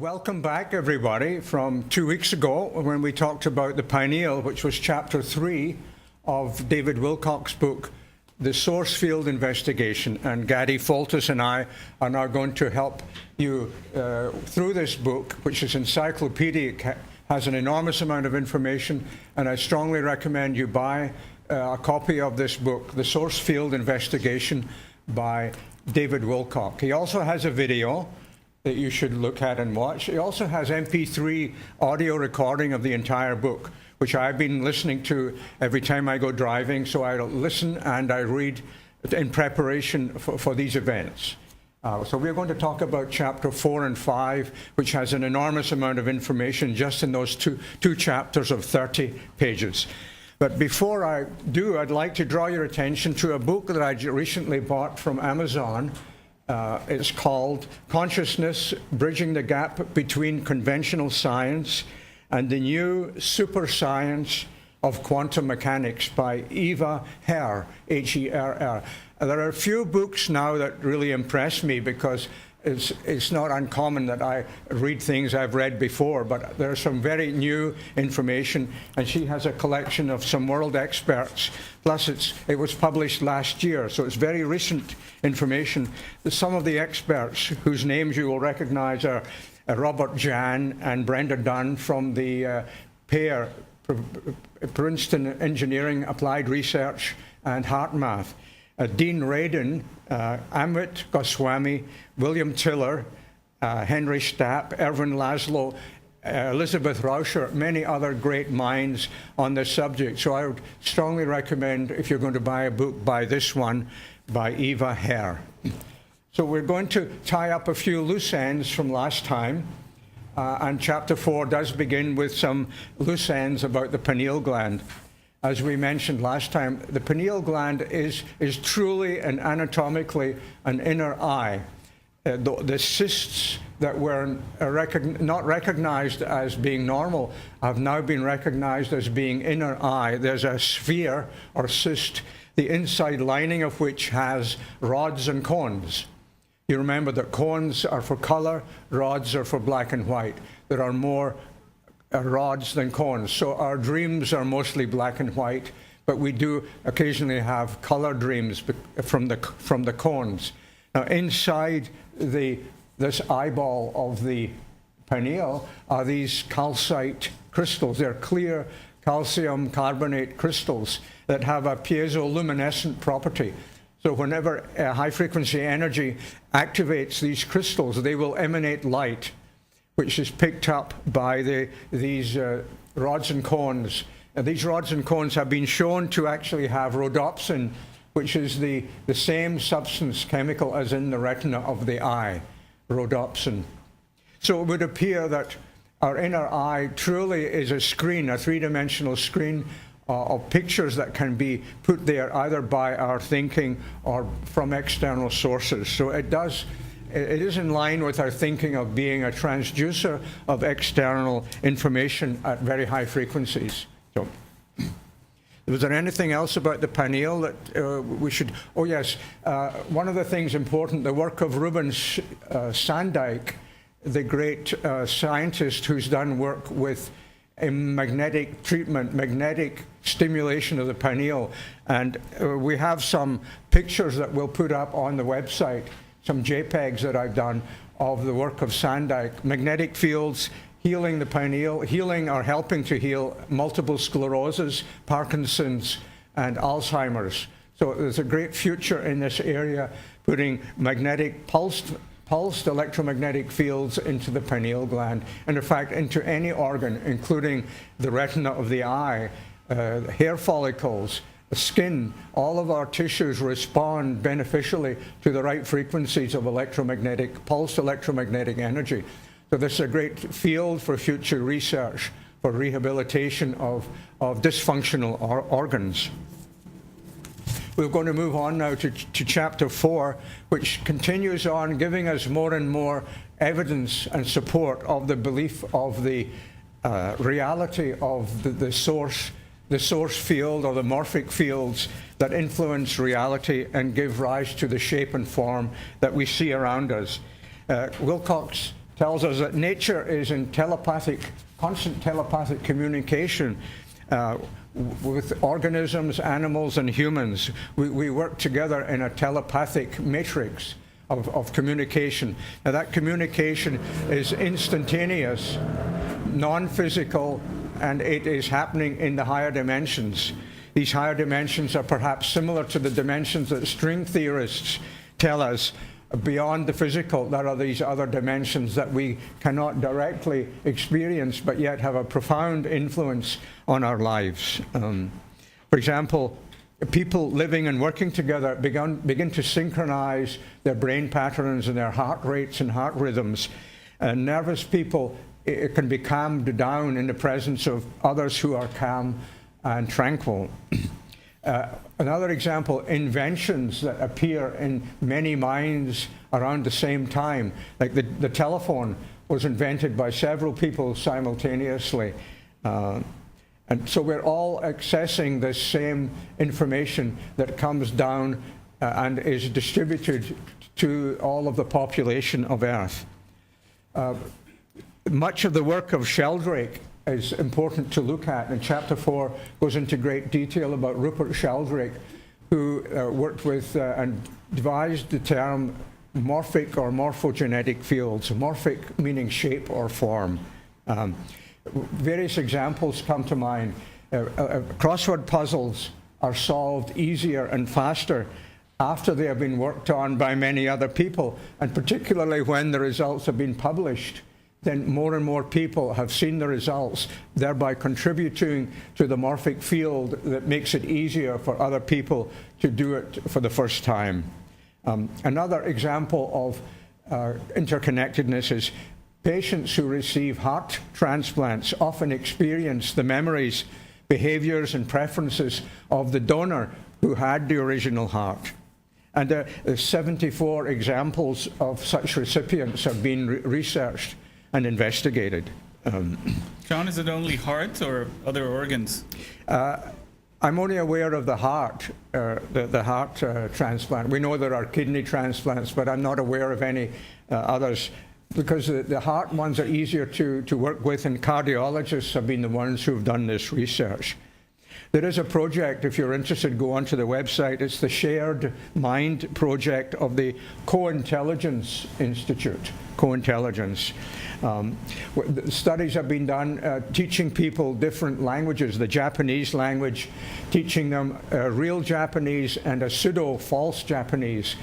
Welcome back, everybody, from 2 weeks ago when we talked about the pineal, which was chapter 3 of David Wilcock's book, The Source Field Investigation. And Gadi Foltis and I are now going to help you through this book, which is encyclopedic, has an enormous amount of information, and I strongly recommend you buy a copy of this book, The Source Field Investigation by David Wilcock. He also has a video that you should look at and watch. He also has MP3 audio recording of the entire book, which I've been listening to every time I go driving. So I listen and I read in preparation for these events. So we're going to talk about chapter 4 and 5, which has an enormous amount of information just in those two chapters of 30 pages. But before I do, I'd like to draw your attention to a book that I recently bought from Amazon. It's called Consciousness, Bridging the Gap Between Conventional Science and the New Super Science of Quantum Mechanics by Eva Herr, H-E-R-R. There are a few books now that really impress me because it's not uncommon that I read things I've read before, but there's some very new information, and she has a collection of some world experts. Plus, it was published last year, so it's very recent information. Some of the experts whose names you will recognize are Robert Jan and Brenda Dunn from the pair, Princeton Engineering Applied Research and HeartMath. Dean Radin, Amit Goswami, William Tiller, Henry Stapp, Erwin Laszlo, Elizabeth Rauscher, many other great minds on this subject. So I would strongly recommend, if you're going to buy a book, buy this one by Eva Herr. So we're going to tie up a few loose ends from last time. And chapter 4 does begin with some loose ends about the pineal gland. As we mentioned last time, the pineal gland is truly and anatomically an inner eye. The cysts that were not recognized as being normal have now been recognized as being inner eye. There's a sphere or cyst, the inside lining of which has rods and cones. You remember that cones are for color, rods are for black and white. There are more rods than cones. So our dreams are mostly black and white, but we do occasionally have color dreams from the cones. Now inside this eyeball of the pineal are these calcite crystals. They're clear calcium carbonate crystals that have a piezoluminescent property. So whenever high frequency energy activates these crystals, they will emanate light, which is picked up by these rods and cones. And these rods and cones have been shown to actually have rhodopsin, which is the same substance chemical as in the retina of the eye, rhodopsin. So it would appear that our inner eye truly is a screen, a three-dimensional screen of pictures that can be put there either by our thinking or from external sources. So it is in line with our thinking of being a transducer of external information at very high frequencies. So, was there anything else about the pineal that we should? Oh yes, one of the things important, the work of Ruben Sandijk, the great scientist who's done work with a magnetic treatment, magnetic stimulation of the pineal. And we have some pictures that we'll put up on the website, some JPEGs that I've done of the work of Sandijk. Magnetic fields healing the pineal, healing or helping to heal multiple sclerosis, Parkinson's, and Alzheimer's. So there's a great future in this area, putting magnetic pulsed electromagnetic fields into the pineal gland, and in fact into any organ, including the retina of the eye, hair follicles, skin. All of our tissues respond beneficially to the right frequencies of pulsed electromagnetic energy. So this is a great field for future research for rehabilitation of dysfunctional organs. We're going to move on now to chapter 4, which continues on giving us more and more evidence and support of the belief of the reality of the source field or the morphic fields that influence reality and give rise to the shape and form that we see around us. Wilcock's tells us that nature is in constant telepathic communication with organisms, animals, and humans. We work together in a telepathic matrix of communication. Now, that communication is instantaneous, non-physical, and it is happening in the higher dimensions. These higher dimensions are perhaps similar to the dimensions that string theorists tell us. Beyond the physical, there are these other dimensions that we cannot directly experience, but yet have a profound influence on our lives. For example, people living and working together begin to synchronize their brain patterns and their heart rates and heart rhythms. Nervous people, it can be calmed down in the presence of others who are calm and tranquil. Another example, inventions that appear in many minds around the same time. Like the telephone was invented by several people simultaneously. And so we're all accessing this same information that comes down and is distributed to all of the population of Earth. Much of the work of Sheldrake is important to look at, and chapter 4 goes into great detail about Rupert Sheldrake, who worked with and devised the term morphic or morphogenetic fields, morphic meaning shape or form. Various examples come to mind. Crossword puzzles are solved easier and faster after they have been worked on by many other people, and particularly when the results have been published. Then more and more people have seen the results, thereby contributing to the morphic field that makes it easier for other people to do it for the first time. Another example of interconnectedness is patients who receive heart transplants often experience the memories, behaviors, and preferences of the donor who had the original heart. And 74 examples of such recipients have been researched and investigated. John, is it only heart or other organs? I'm only aware of the heart, the heart transplant. We know there are kidney transplants, but I'm not aware of any others, because the heart ones are easier to work with, and cardiologists have been the ones who've done this research. There is a project, if you're interested, go onto the website. It's the Shared Mind project of the Co-Intelligence Institute, Co-Intelligence. Studies have been done teaching people different languages, the Japanese language, teaching them real Japanese and a pseudo-false Japanese.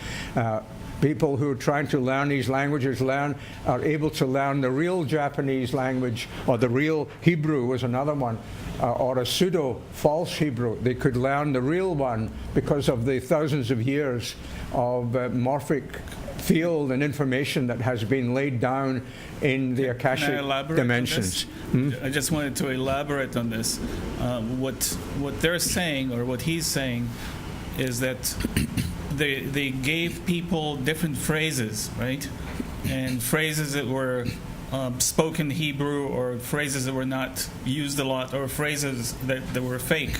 People who are trying to learn these languages are able to learn the real Japanese language, or the real Hebrew was another one, or a pseudo-false Hebrew. They could learn the real one because of the thousands of years of morphic field and information that has been laid down in the Akashic dimensions. I just wanted to elaborate on this. What they're saying, or what he's saying, is that they gave people different phrases, right? And phrases that were spoken Hebrew, or phrases that were not used a lot, or phrases that were fake.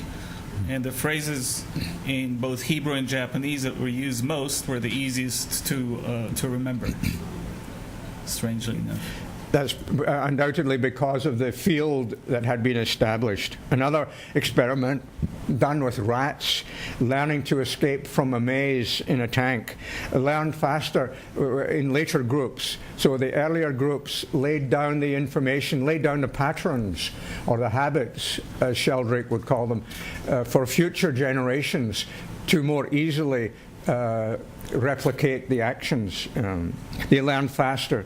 And the phrases in both Hebrew and Japanese that were used most were the easiest to remember, strangely enough. That's undoubtedly because of the field that had been established. Another experiment done with rats learning to escape from a maze in a tank learned faster in later groups. So the earlier groups laid down the information, laid down the patterns or the habits, as Sheldrake would call them, for future generations to more easily replicate the actions. They learn faster.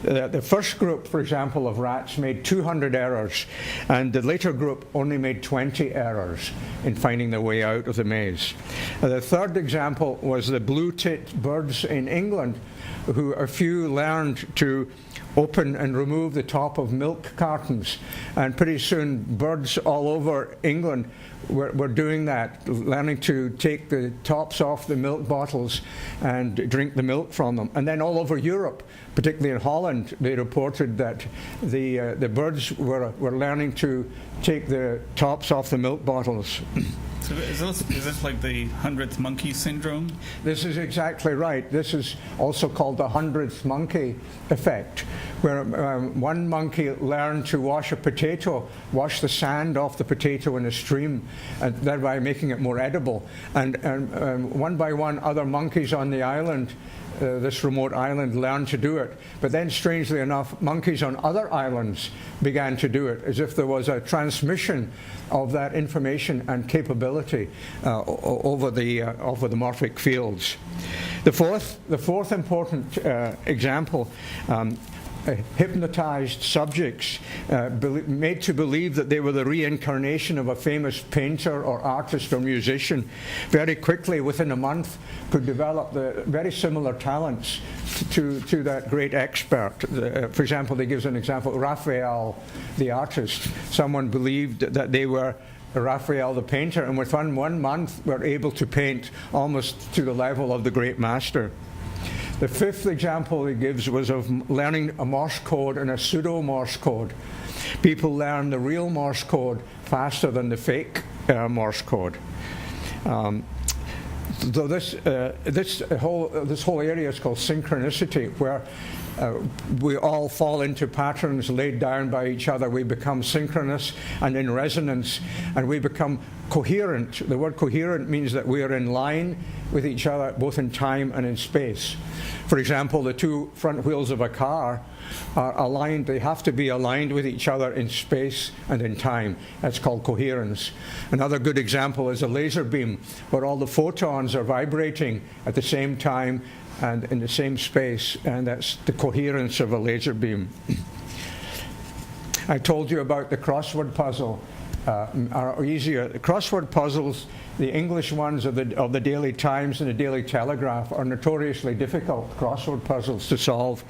The first group, for example, of rats made 200 errors, and the later group only made 20 errors in finding their way out of the maze. The third example was the blue-tit birds in England, who a few learned to open and remove the top of milk cartons, and pretty soon birds all over England were doing that, learning to take the tops off the milk bottles and drink the milk from them. And then all over Europe, particularly in Holland, they reported that the birds were learning to take the tops off the milk bottles. So is this like the 100th monkey syndrome? This is exactly right. This is also called the 100th monkey effect, where one monkey learned to wash the sand off the potato in a stream, and thereby making it more edible. And one by one, other monkeys on the island, this remote island, learned to do it. But then, strangely enough, monkeys on other islands began to do it, as if there was a transmission of that information and capability over the morphic fields. The fourth important example. Hypnotized subjects made to believe that they were the reincarnation of a famous painter or artist or musician, very quickly, within a month, could develop the very similar talents to that great expert. For example, they give an example, Raphael, the artist. Someone believed that they were Raphael the painter, and within 1 month were able to paint almost to the level of the great master. The fifth example he gives was of learning a Morse code and a pseudo Morse code. People learn the real Morse code faster than the fake Morse code. So this whole area is called synchronicity, where we all fall into patterns laid down by each other. We become synchronous and in resonance, and we become coherent. The word coherent means that we are in line with each other, both in time and in space. For example, the two front wheels of a car are aligned. They have to be aligned with each other in space and in time. That's called coherence. Another good example is a laser beam, where all the photons are vibrating at the same time and in the same space, and that's the coherence of a laser beam. I told you about the crossword puzzle. Are easier. The crossword puzzles, the English ones of the Daily Times and the Daily Telegraph, are notoriously difficult crossword puzzles to solve.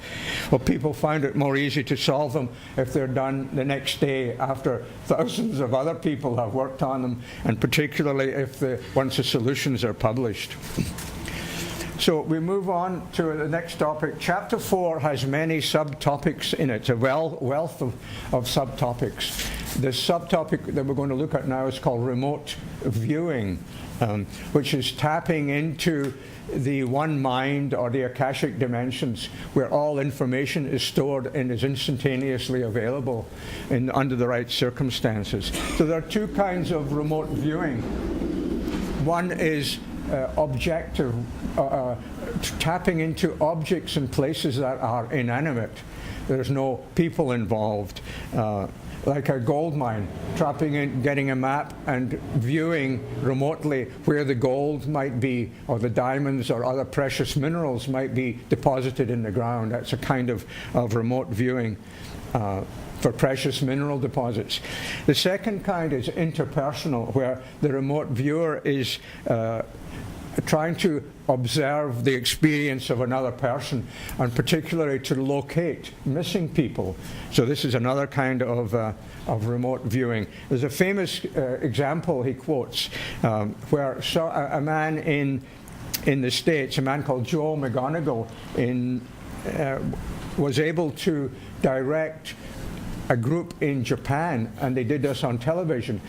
Well, people find it more easy to solve them if they're done the next day after thousands of other people have worked on them, and particularly if once the solutions are published. So we move on to the next topic. Chapter 4 has many subtopics in it, a wealth of subtopics. The subtopic that we're going to look at now is called remote viewing, which is tapping into the one mind, or the Akashic dimensions, where all information is stored and is instantaneously available under the right circumstances. So there are two kinds of remote viewing. One is objective, tapping into objects and places that are inanimate. There's no people involved. Like a gold mine, trapping in, getting a map and viewing remotely where the gold might be, or the diamonds or other precious minerals might be deposited in the ground. That's a kind of remote viewing for precious mineral deposits. The second kind is interpersonal, where the remote viewer is trying to observe the experience of another person, and particularly to locate missing people. So this is another kind of remote viewing. There's a famous example he quotes where a man in the States, a man called Joe McGonigal, was able to direct a group in Japan, and they did this on television,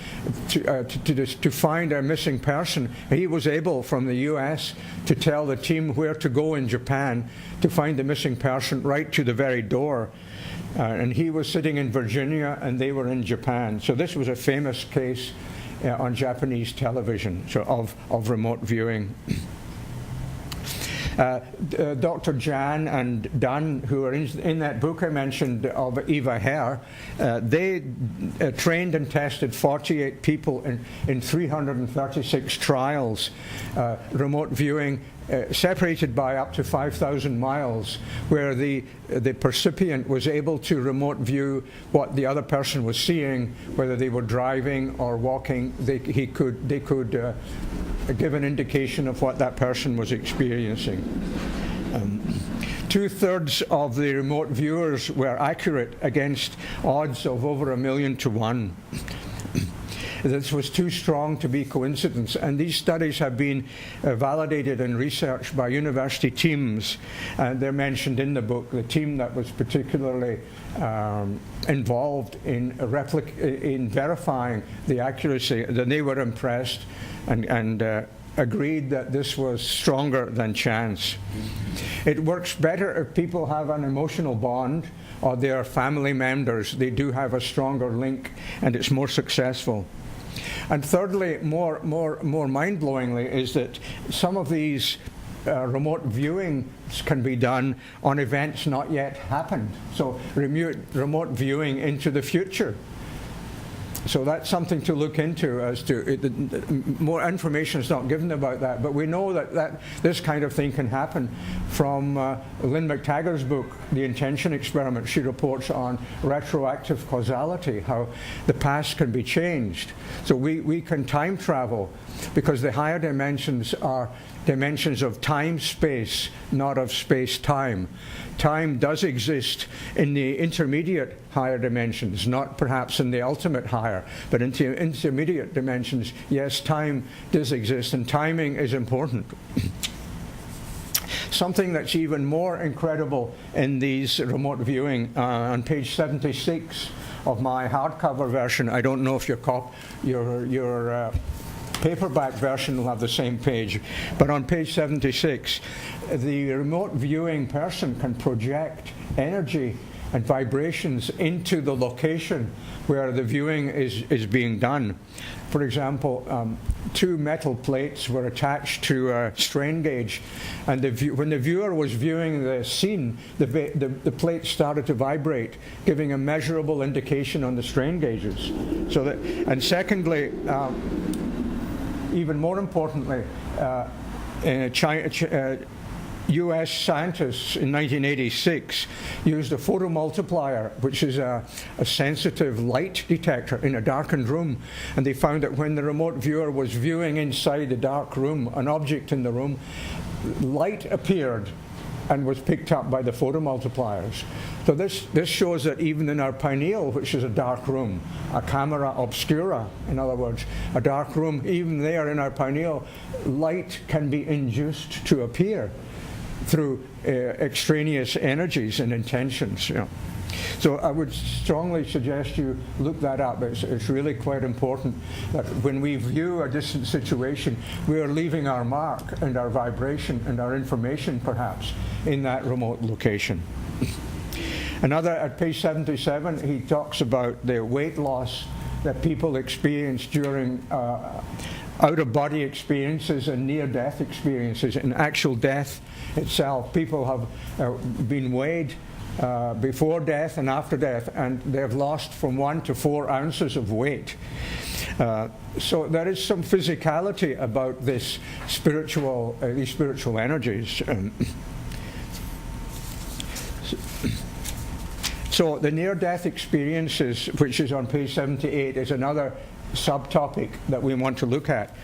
to find a missing person. He was able, from the US, to tell the team where to go in Japan to find the missing person right to the very door. And he was sitting in Virginia, and they were in Japan. So this was a famous case on Japanese television, so of remote viewing. Dr. Jan and Dunn, who are in that book I mentioned of Eva Hare, they trained and tested 48 people in 336 trials, remote viewing, separated by up to 5,000 miles, where the percipient was able to remote view what the other person was seeing, whether they were driving or walking. They could give an indication of what that person was experiencing. 2/3 of the remote viewers were accurate, against odds of over 1,000,000 to 1. This was too strong to be coincidence, and these studies have been validated and researched by university teams. They're mentioned in the book. The team that was particularly involved in verifying the accuracy, that they were impressed and agreed that this was stronger than chance. It works better if people have an emotional bond or they are family members. They do have a stronger link, and it's more successful. And thirdly, more mind-blowingly, is that some of these remote viewings can be done on events not yet happened. So remote viewing into the future. So that's something to look into. As to more information is not given about that, but we know that this kind of thing can happen. From Lynn McTaggart's book, The Intention Experiment, she reports on retroactive causality, how the past can be changed. So we can time travel, because the higher dimensions are dimensions of time-space, not of space-time. Time does exist in the intermediate higher dimensions, not perhaps in the ultimate higher, but in the intermediate dimensions, yes, time does exist, and timing is important. Something that's even more incredible in these remote viewing, on page 76 of my hardcover version, I don't know if your paperback version will have the same page, but on page 76, the remote viewing person can project energy and vibrations into the location where the viewing is being done. For example, two metal plates were attached to a strain gauge, and when the viewer was viewing the scene, the plates started to vibrate, giving a measurable indication on the strain gauges. And secondly, even more importantly, US scientists in 1986 used a photomultiplier, which is a sensitive light detector in a darkened room, and they found that when the remote viewer was viewing inside the dark room, an object in the room, light appeared and was picked up by the photomultipliers. So this shows that even in our pineal, which is a dark room, a camera obscura, in other words, a dark room, even there in our pineal, light can be induced to appear through extraneous energies and intentions. You know. So I would strongly suggest you look that up. It's really quite important that when we view a distant situation, we are leaving our mark and our vibration and our information, perhaps, in that remote location. Another, at page 77, he talks about the weight loss that people experience during out-of-body experiences and near-death experiences. In actual death itself, people have been weighed before death and after death, and they've lost from 1 to 4 ounces of weight. So there is some physicality about this these spiritual energies. So the near-death experiences, which is on page 78, is another subtopic that we want to look at.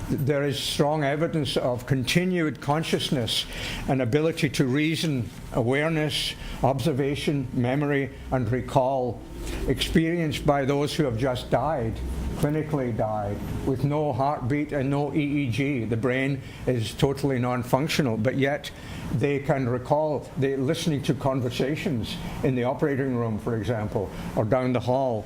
There is strong evidence of continued consciousness and ability to reason, awareness, observation, memory, and recall experienced by those who have just died, clinically died, with no heartbeat and no EEG. The brain is totally non-functional, but yet they can recall listening to conversations in the operating room, for example, or down the hall.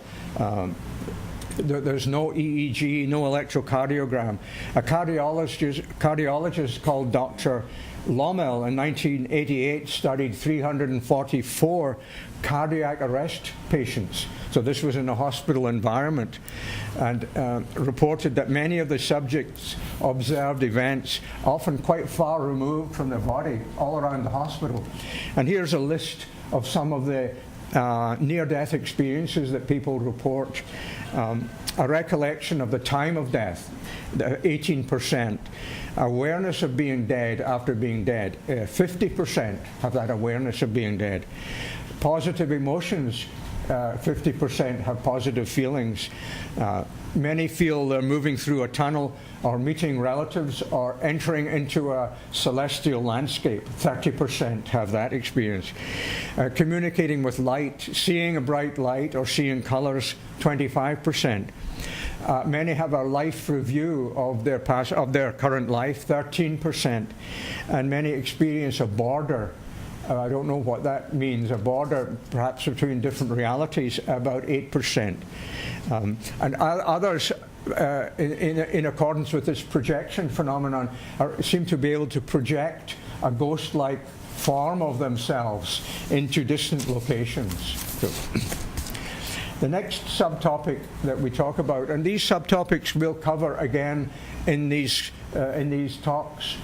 There's no EEG, no electrocardiogram. A cardiologist called Dr. Lommel in 1988 studied 344 cardiac arrest patients. So this was in a hospital environment, and reported that many of the subjects observed events often quite far removed from their body, all around the hospital. And here's a list of some of the near-death experiences that people report. A recollection of the time of death, 18%. Awareness of being dead after being dead, 50% have that awareness of being dead. Positive emotions, 50% have positive feelings. Many feel they're moving through a tunnel or meeting relatives or entering into a celestial landscape. 30% have that experience. Communicating with light, seeing a bright light or seeing colors, 25%. Many have a life review of their current life, 13%. And many experience a border. I don't know what that means, a border perhaps between different realities, about 8%. And others, in accordance with this projection phenomenon, seem to be able to project a ghost-like form of themselves into distant locations. The next subtopic that we talk about, and these subtopics we'll cover again in these talks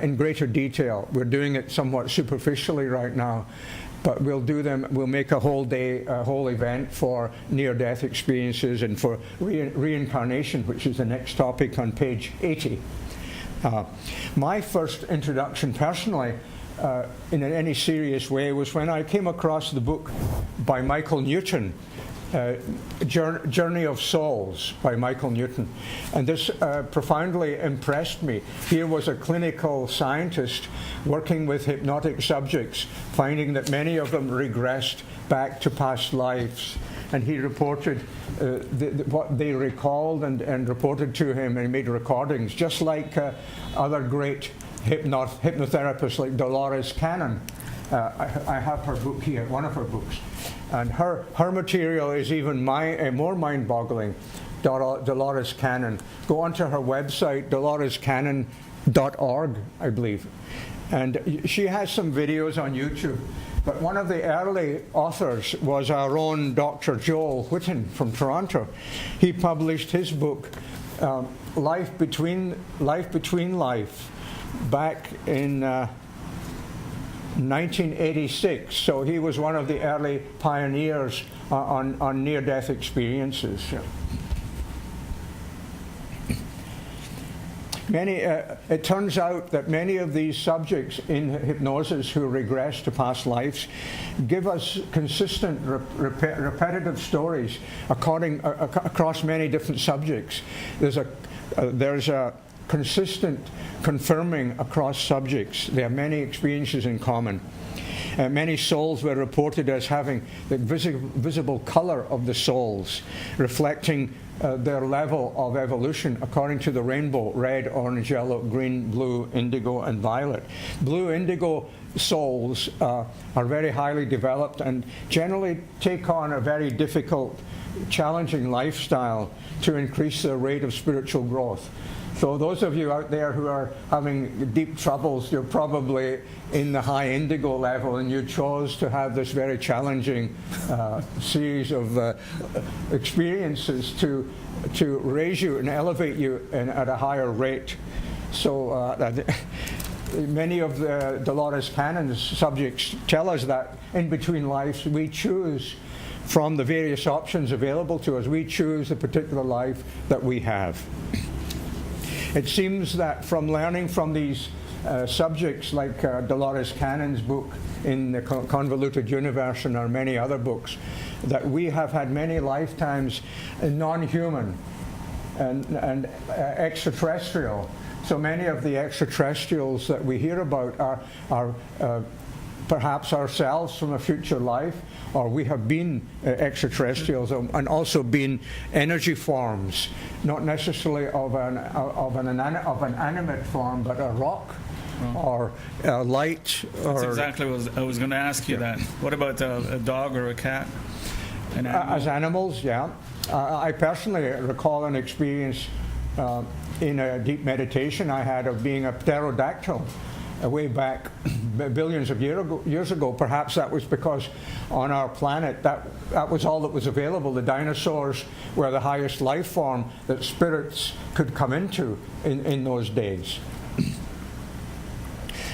in greater detail. We're doing it somewhat superficially right now, but we'll make a whole day, a whole event for near-death experiences and for reincarnation, which is the next topic on page 80. My first introduction personally in any serious way was when I came across the book by Michael Newton, Journey of Souls by Michael Newton. And this profoundly impressed me. Here was a clinical scientist working with hypnotic subjects, finding that many of them regressed back to past lives. And he reported what they recalled and reported to him, and he made recordings, just like other great hypnotherapists like Dolores Cannon. I have her book here, one of her books. And her material is even more mind-boggling. Dolores Cannon. Go onto her website, dolorescannon.org, I believe. And she has some videos on YouTube. But one of the early authors was our own Dr. Joel Whitten from Toronto. He published his book, Life Between Life, back in 1986, so he was one of the early pioneers on near-death experiences. It turns out that many of these subjects in hypnosis who regress to past lives give us consistent, repetitive stories across many different subjects. There's a consistent confirming across subjects. They have many experiences in common. Many souls were reported as having the visible color of the souls, reflecting their level of evolution according to the rainbow: red, orange, yellow, green, blue, indigo, and violet. Blue indigo souls are very highly developed and generally take on a very difficult, challenging lifestyle to increase their rate of spiritual growth. So those of you out there who are having deep troubles, you're probably in the high indigo level, and you chose to have this very challenging series of experiences to raise you and elevate you at a higher rate. So many of the Dolores Cannon's subjects tell us that in between lives we choose from the various options available to us. We choose the particular life that we have. It seems that from learning from these subjects like Dolores Cannon's book in The Convoluted Universe and our many other books, that we have had many lifetimes non-human and extraterrestrial. So many of the extraterrestrials that we hear about are perhaps ourselves from a future life, or we have been extraterrestrials and also been energy forms, not necessarily of an animate form, but a rock or a light. That's exactly what I was going to ask you. That. What about a dog or a cat? As animals, yeah. I personally recall an experience in a deep meditation I had of being a pterodactyl. Way back billions of years ago. Perhaps that was because on our planet that was all that was available. The dinosaurs were the highest life form that spirits could come into in those days.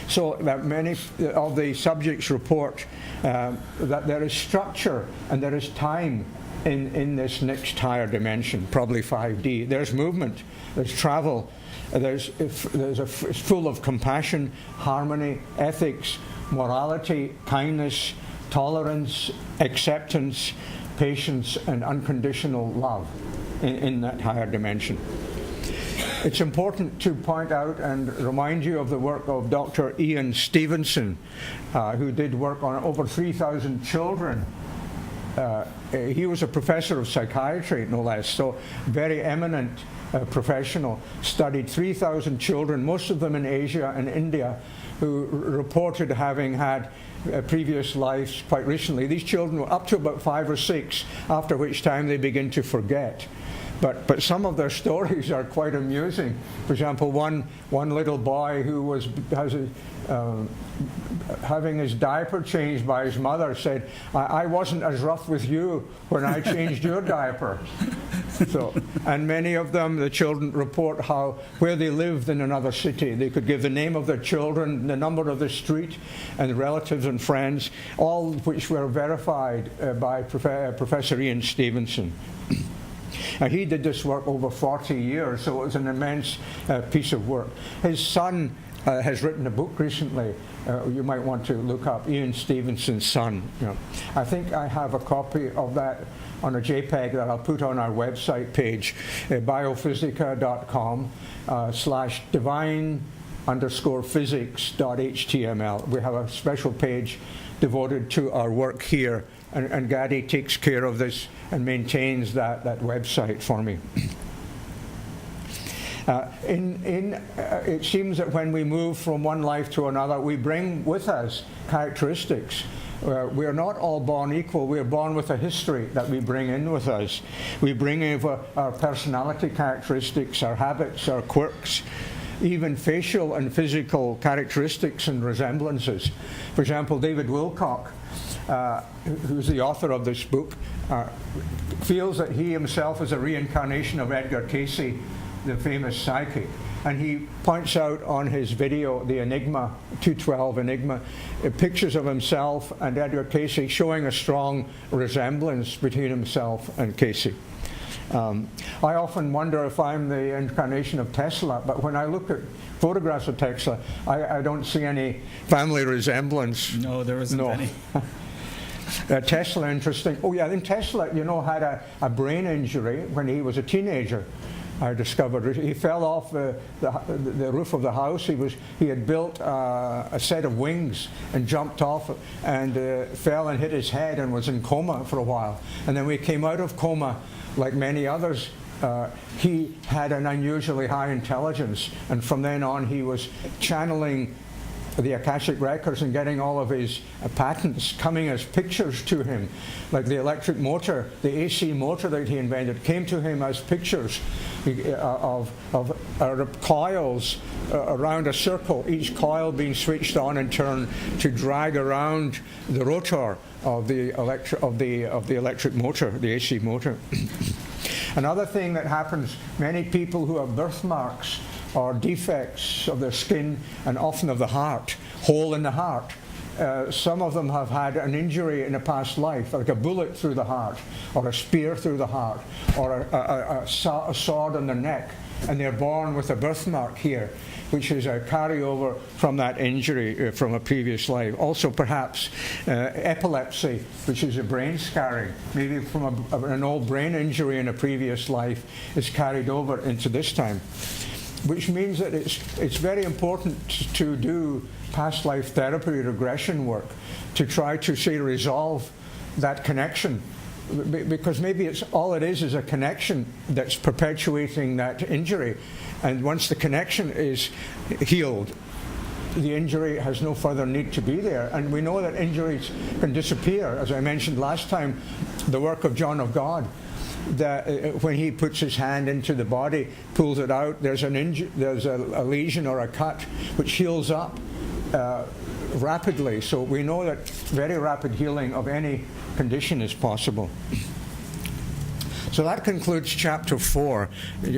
So that many of the subjects report that there is structure and there is time in this next higher dimension, probably 5D. There's movement, there's travel, it's full of compassion, harmony, ethics, morality, kindness, tolerance, acceptance, patience, and unconditional love in that higher dimension. It's important to point out and remind you of the work of Dr. Ian Stevenson, who did work on over 3,000 children. He was a professor of psychiatry, no less, so very eminent professional, studied 3,000 children, most of them in Asia and India, who reported having had previous lives quite recently. These children were up to about 5 or 6, after which time they begin to forget. But some of their stories are quite amusing. For example, one little boy who having his diaper changed by his mother said, I wasn't as rough with you when I changed your diaper. And many of them, the children report where they lived in another city. They could give the name of their children, the number of the street, and relatives and friends, all which were verified by Professor Ian Stevenson. Now, he did this work over 40 years, so it was an immense piece of work. His son has written a book recently. You might want to look up Ian Stevenson's son. I think I have a copy of that on a JPEG that I'll put on our website page, biophysica.com/divine_physics.html. We have a special page devoted to our work here, and Gadi takes care of this and maintains that website for me. It seems that when we move from one life to another, we bring with us characteristics. We are not all born equal. We are born with a history that we bring in with us. We bring in our personality characteristics, our habits, our quirks, even facial and physical characteristics and resemblances. For example, David Wilcock, who's the author of this book, feels that he himself is a reincarnation of Edgar Cayce, the famous psychic. And he points out on his video, the Enigma, 212 Enigma, pictures of himself and Edgar Cayce showing a strong resemblance between himself and Cayce. I often wonder if I'm the incarnation of Tesla, but when I look at photographs of Tesla, I don't see any family resemblance. No, there isn't any. Tesla, interesting. Oh yeah, then Tesla, had a brain injury when he was a teenager. I discovered he fell off the roof of the house. He had built a set of wings and jumped off and fell and hit his head and was in coma for a while. And then we came out of coma, like many others. He had an unusually high intelligence, and from then on he was channeling the Akashic records and getting all of his patents coming as pictures to him. Like the electric motor, the AC motor that he invented, came to him as pictures of coils around a circle, each coil being switched on in turn to drag around the rotor of the electric motor, the AC motor. Another thing that happens, many people who have birthmarks or defects of their skin and often of the heart, hole in the heart. Some of them have had an injury in a past life, like a bullet through the heart, or a spear through the heart, or a sword on their neck, and they're born with a birthmark here, which is a carryover from that injury from a previous life. Also perhaps epilepsy, which is a brain scarring, maybe from an old brain injury in a previous life, is carried over into this time. Which means that it's very important to do past life therapy regression work to try to, say, resolve that connection. Because maybe all it is a connection that's perpetuating that injury. And once the connection is healed, the injury has no further need to be there. And we know that injuries can disappear. As I mentioned last time, the work of John of God, that when he puts his hand into the body, pulls it out, there's a lesion or a cut which heals up rapidly. So we know that very rapid healing of any condition is possible. So that concludes chapter 4.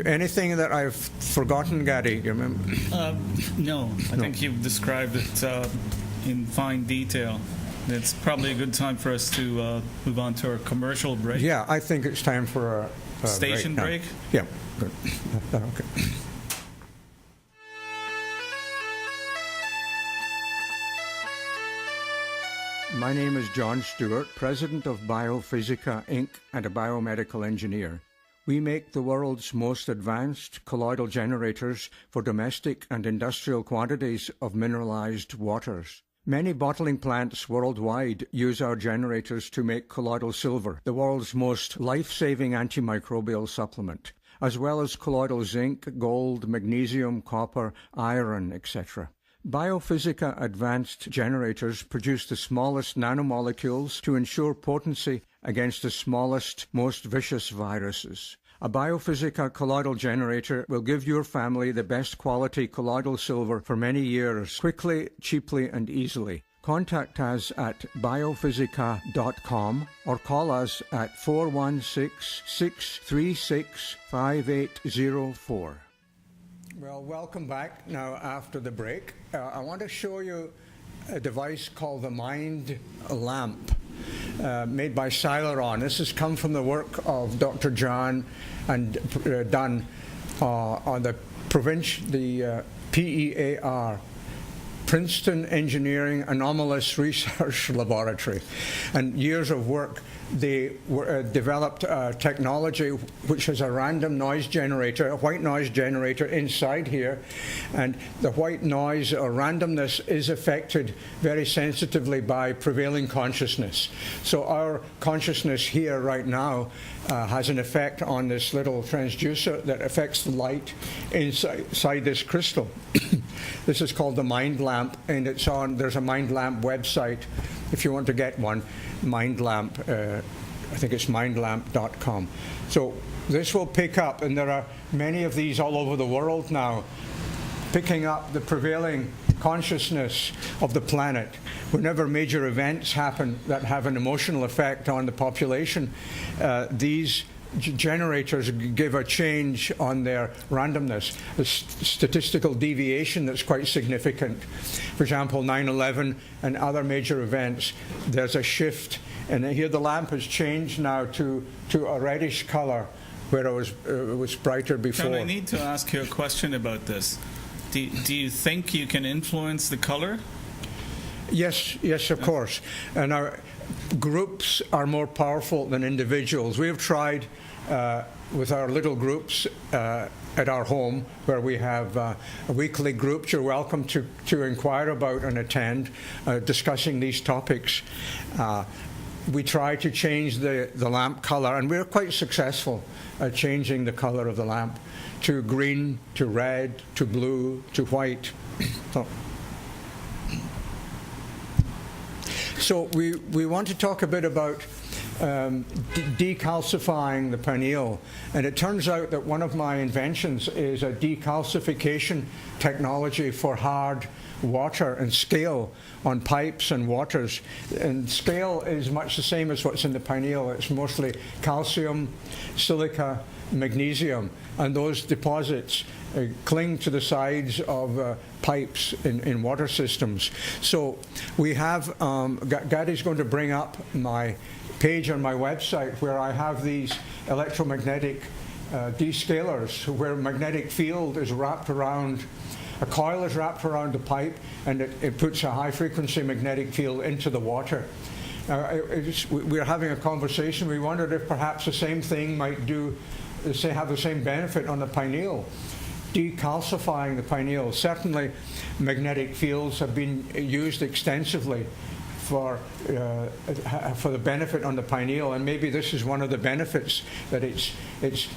Anything that I've forgotten, Gadi? Do you remember? No, I think you've described it in fine detail. It's probably a good time for us to move on to our commercial break. Yeah, I think it's time for a station break. Yeah, good. Okay. My name is John Stewart, President of Biophysica, Inc., and a biomedical engineer. We make the world's most advanced colloidal generators for domestic and industrial quantities of mineralized waters. Many bottling plants worldwide use our generators to make colloidal silver, the world's most life-saving antimicrobial supplement, as well as colloidal zinc, gold, magnesium, copper, iron, etc. Biophysica advanced generators produce the smallest nanomolecules to ensure potency against the smallest, most vicious viruses. A Biophysica colloidal generator will give your family the best quality colloidal silver for many years, quickly, cheaply, and easily. Contact us at biophysica.com or call us at 416-636-5804. Well, welcome back now after the break. I want to show you a device called the Mind Lamp, made by Celeron. This has come from the work of Dr. John and done on the PEAR, Princeton Engineering Anomalous Research Laboratory. And years of work, they developed a technology which has a random noise generator, a white noise generator inside here, and the white noise or randomness is affected very sensitively by prevailing consciousness. So our consciousness here right now has an effect on this little transducer that affects the light inside this crystal. This is called the Mind Lamp, and there's a Mind Lamp website if you want to get one. Mind Lamp, I think it's mindlamp.com. So this will pick up, and there are many of these all over the world now, picking up the prevailing consciousness of the planet. Whenever major events happen that have an emotional effect on the population, these generators give a change on their randomness, a statistical deviation that's quite significant. For example, 9/11 and other major events, there's a shift, and here the lamp has changed now to a reddish color where it was brighter before. John, I need to ask you a question about this. Do you think you can influence the color? Yes, of course. And our groups are more powerful than individuals. We have tried with our little groups at our home, where we have a weekly group you're welcome to inquire about and attend, discussing these topics. We try to change the lamp color, and we're quite successful at changing the color of the lamp to green, to red, to blue, to white. So we want to talk a bit about decalcifying the pineal, and it turns out that one of my inventions is a decalcification technology for hard water and scale on pipes and waters. And scale is much the same as what's in the pineal. It's mostly calcium, silica, magnesium, and those deposits cling to the sides of pipes in water systems. So we have, Gady's going to bring up my page on my website where I have these electromagnetic descalers, where magnetic field is wrapped around, a coil is wrapped around the pipe, and it puts a high frequency magnetic field into the water. We're having a conversation. We wondered if perhaps the same thing might have the same benefit on the pineal, decalcifying the pineal. Certainly magnetic fields have been used extensively for the benefit on the pineal, and maybe this is one of the benefits, that it's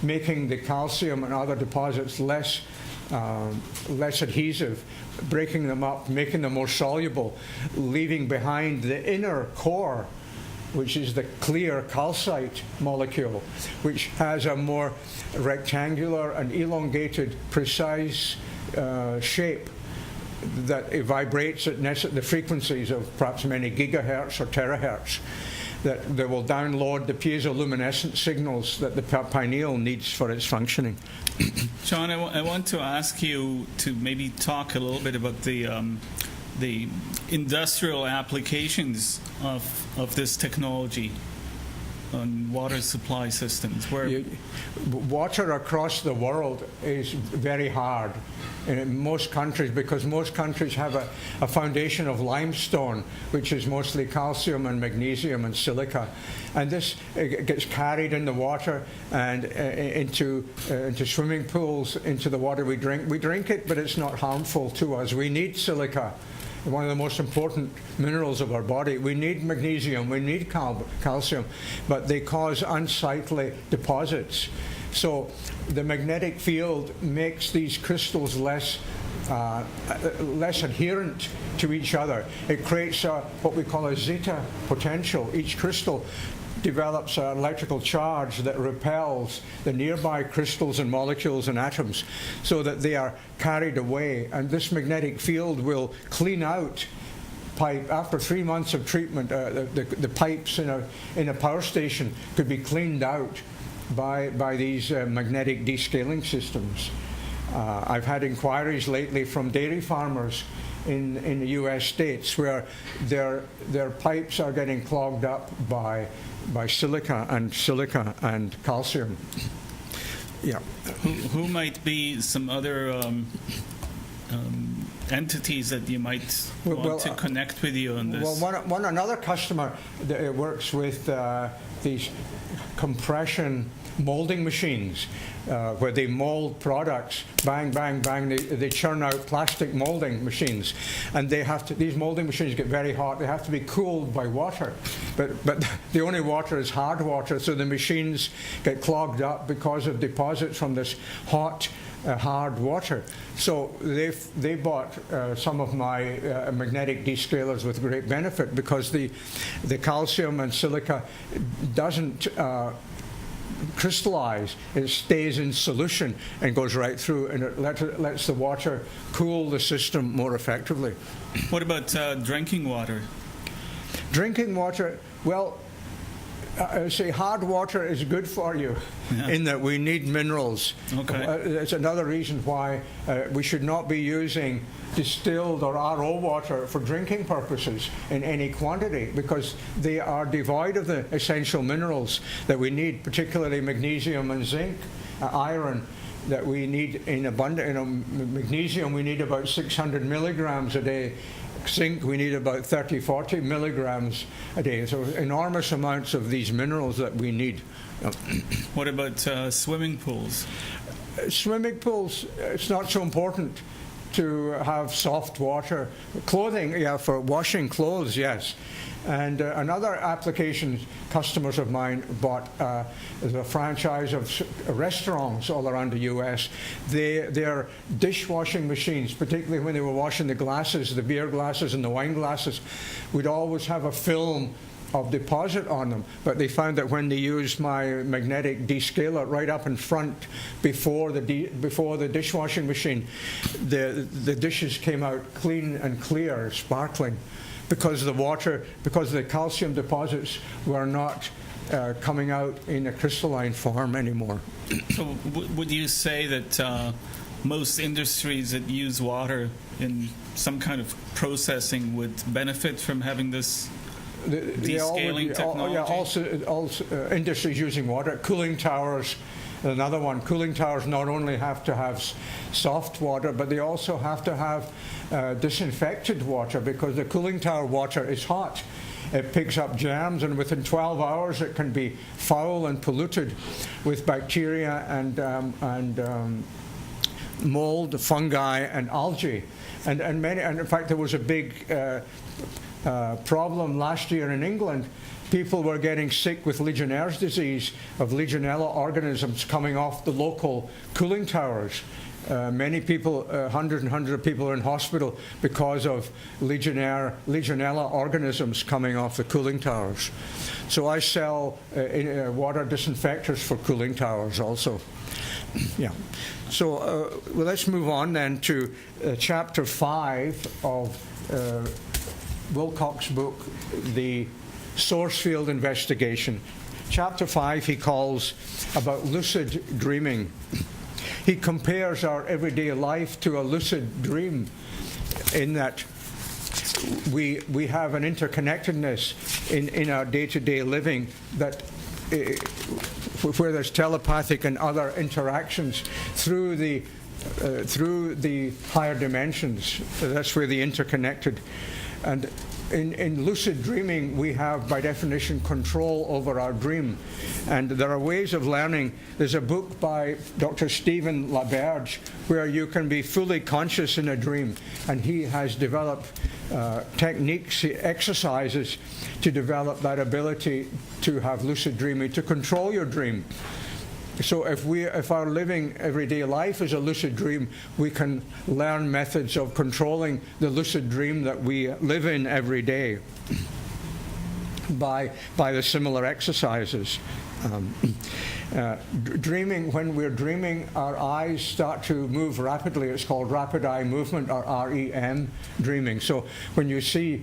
making the calcium and other deposits less adhesive, breaking them up, making them more soluble, leaving behind the inner core, which is the clear calcite molecule, which has a more rectangular and elongated, precise shape that it vibrates at the frequencies of perhaps many gigahertz or terahertz, that will download the piezoluminescent signals that the pineal needs for its functioning. John, I want to ask you to maybe talk a little bit about the industrial applications of this technology. on water supply systems? Water across the world is very hard in most countries, because most countries have a foundation of limestone, which is mostly calcium and magnesium and silica, and this gets carried in the water and into swimming pools, into the water we drink. We drink it, but it's not harmful to us. We need silica, one of the most important minerals of our body. We need magnesium, we need calcium, but they cause unsightly deposits. So the magnetic field makes these crystals less adherent to each other. It creates what we call a zeta potential. Each crystal develops an electrical charge that repels the nearby crystals and molecules and atoms, so that they are carried away. And this magnetic field will clean out pipe. After 3 months of treatment, the pipes in a power station could be cleaned out by these magnetic descaling systems. I've had inquiries lately from dairy farmers in the US states where their pipes are getting clogged up by silica and calcium. Yeah. Who might be some other entities that you might want to connect with you on this? Well, another customer that works with these compression molding machines, where they mold products, bang, bang, bang. They churn out plastic molding machines, and these molding machines get very hot. They have to be cooled by water, but the only water is hard water, so the machines get clogged up because of deposits from this hot, hard water. So they bought some of my magnetic descalers with great benefit, because the calcium and silica doesn't crystallize. It stays in solution and goes right through, and it lets the water cool the system more effectively. What about drinking water? Drinking water, well, I say hard water is good for you, in that we need minerals. Okay. It's another reason why we should not be using distilled or RO water for drinking purposes in any quantity, because they are devoid of the essential minerals that we need, particularly magnesium and zinc, iron, that we need in abundance. Magnesium we need about 600 milligrams a day. Zinc we need about 30-40 milligrams a day. So enormous amounts of these minerals that we need. What about swimming pools? Swimming pools, it's not so important to have soft water. Clothing, yeah, for washing clothes, yes. And another application, customers of mine bought is a franchise of restaurants all around the U.S. Their dishwashing machines, particularly when they were washing the glasses, the beer glasses and the wine glasses, would always have a film of deposit on them. But they found that when they used my magnetic descaler right up in front before the dishwashing machine, the dishes came out clean and clear, sparkling, because the calcium deposits were not coming out in a crystalline form anymore. So would you say that most industries that use water in some kind of processing would benefit from having this descaling technology? Also industries using water. Cooling towers, another one. Cooling towers not only have to have soft water, but they also have to have disinfected water, because the cooling tower water is hot. It picks up germs, and within 12 hours it can be foul and polluted with bacteria and mold, fungi, and algae. And in fact, there was a big problem last year in England. People were getting sick with Legionnaire's disease, of Legionella organisms coming off the local cooling towers. Many people, hundreds and hundreds of people are in hospital because of Legionella organisms coming off the cooling towers. So I sell water disinfectors for cooling towers also. Yeah. So well, let's move on then to chapter 5 of Wilcox's book, The Source Field Investigation. Chapter 5 he calls about lucid dreaming. He compares our everyday life to a lucid dream, in that we have an interconnectedness in our day-to-day living that where there's telepathic and other interactions through the higher dimensions. That's where the interconnected. And in lucid dreaming, we have, by definition, control over our dream. And there are ways of learning. There's a book by Dr. Stephen LaBerge where you can be fully conscious in a dream. And he has developed techniques, exercises to develop that ability to have lucid dreaming, to control your dream. So if our living everyday life is a lucid dream, we can learn methods of controlling the lucid dream that we live in every day by the similar exercises. Dreaming, when we're dreaming, our eyes start to move rapidly. It's called rapid eye movement, or REM dreaming. So when you see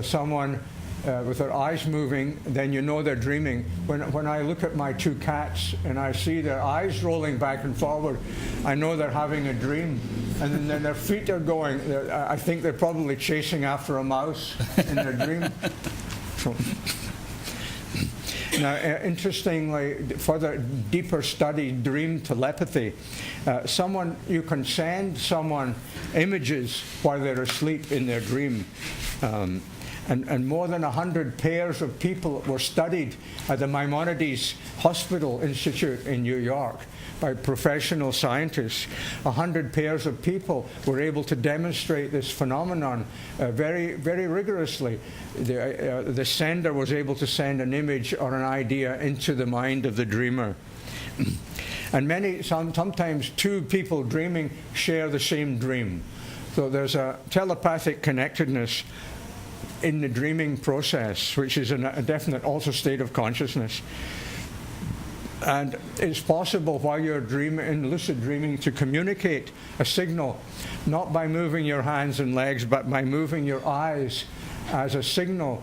someone with their eyes moving, then you know they're dreaming. When I look at my two cats and I see their eyes rolling back and forward, I know they're having a dream. And then their feet are going. I think they're probably chasing after a mouse in their dream. So, now, interestingly, further deeper study, dream telepathy. You can send someone images while they're asleep in their dream. And more than 100 pairs of people were studied at the Maimonides Hospital Institute in New York by professional scientists. 100 pairs of people were able to demonstrate this phenomenon very, very rigorously. The sender was able to send an image or an idea into the mind of the dreamer. And sometimes two people dreaming share the same dream. So there's a telepathic connectedness in the dreaming process, which is a definite also state of consciousness. And it's possible while you're in lucid dreaming to communicate a signal, not by moving your hands and legs, but by moving your eyes as a signal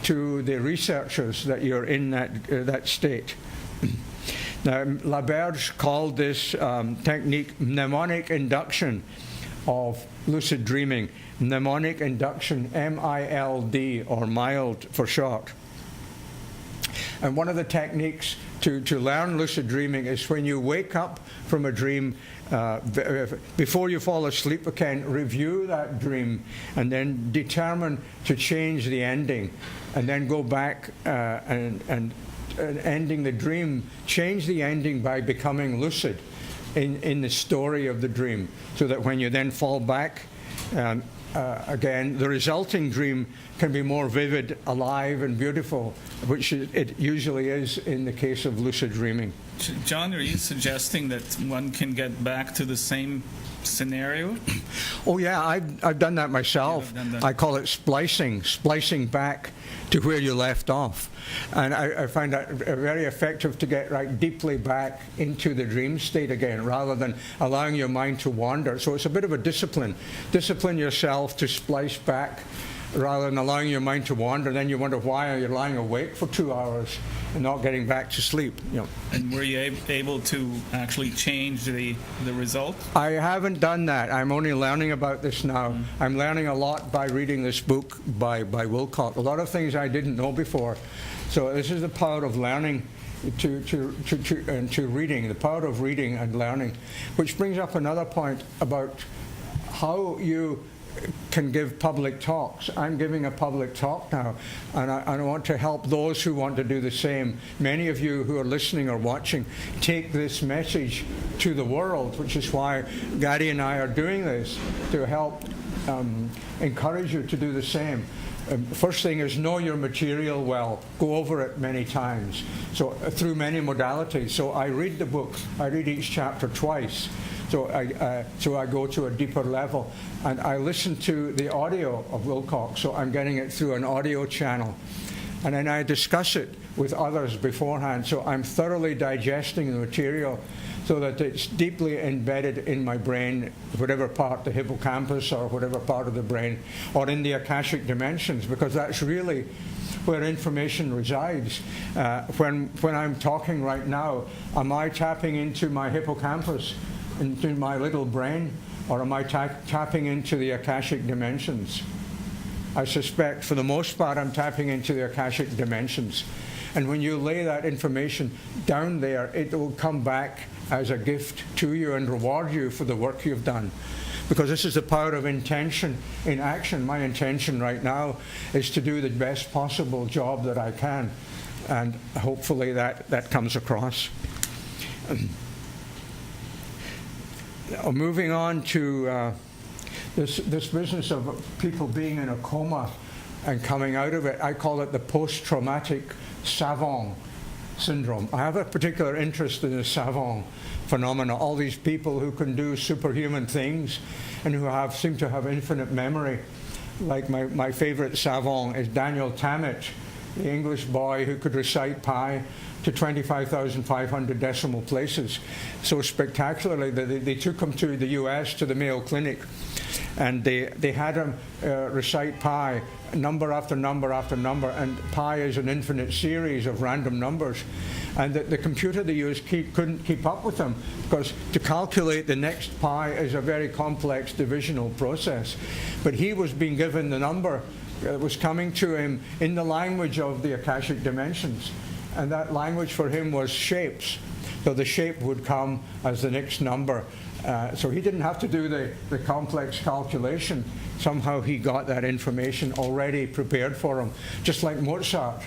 to the researchers that you're in that state. Now, LaBerge called this technique mnemonic induction of lucid dreaming. Mnemonic induction, MILD, or mild for short. And one of the techniques to learn lucid dreaming is when you wake up from a dream, before you fall asleep again, review that dream and then determine to change the ending, and then go back and ending the dream, change the ending by becoming lucid in the story of the dream, so that when you then fall back again, the resulting dream can be more vivid, alive, and beautiful, which it usually is in the case of lucid dreaming. John, are you suggesting that one can get back to the same scenario? Oh yeah, I've done that myself. I call it splicing back to where you left off. And I find that very effective to get right deeply back into the dream state again, rather than allowing your mind to wander. So it's a bit of a discipline. Discipline yourself to splice back rather than allowing your mind to wander. Then you wonder why you're lying awake for 2 hours and not getting back to sleep. You know. And were you able to actually change the result? I haven't done that. I'm only learning about this now. I'm learning a lot by reading this book by Wilcock. A lot of things I didn't know before. So this is the power of learning to reading, the power of reading and learning, which brings up another point about how you can give public talks. I'm giving a public talk now, and I want to help those who want to do the same. Many of you who are listening or watching take this message to the world, which is why Gary and I are doing this, to help encourage you to do the same. First thing is know your material well. Go over it many times, so through many modalities. So I read the book. I read each chapter twice. So I go to a deeper level, and I listen to the audio of Wilcock. So I'm getting it through an audio channel, and then I discuss it with others beforehand. So I'm thoroughly digesting the material, so that it's deeply embedded in my brain, whatever part, the hippocampus or whatever part of the brain, or in the Akashic dimensions, because that's really where information resides. When I'm talking right now, am I tapping into my hippocampus, into my little brain, or am I tapping into the Akashic dimensions? I suspect for the most part I'm tapping into the Akashic dimensions. And when you lay that information down there, it will come back as a gift to you and reward you for the work you've done. Because this is the power of intention in action. My intention right now is to do the best possible job that I can. And hopefully that comes across. Moving on to this business of people being in a coma and coming out of it, I call it the post-traumatic savant syndrome. I have a particular interest in the savant phenomena, all these people who can do superhuman things and who seem to have infinite memory. Like my favorite savant is Daniel Tammet, the English boy who could recite pi to 25,500 decimal places so spectacularly that they took him to the US, to the Mayo Clinic, and they had him recite pi number after number after number, and pi is an infinite series of random numbers, and the computer they used couldn't keep up with him, because to calculate the next pi is a very complex divisional process. But he was being given the number that was coming to him in the language of the Akashic dimensions, and that language for him was shapes. So the shape would come as the next number. So he didn't have to do the complex calculation. Somehow he got that information already prepared for him. Just like Mozart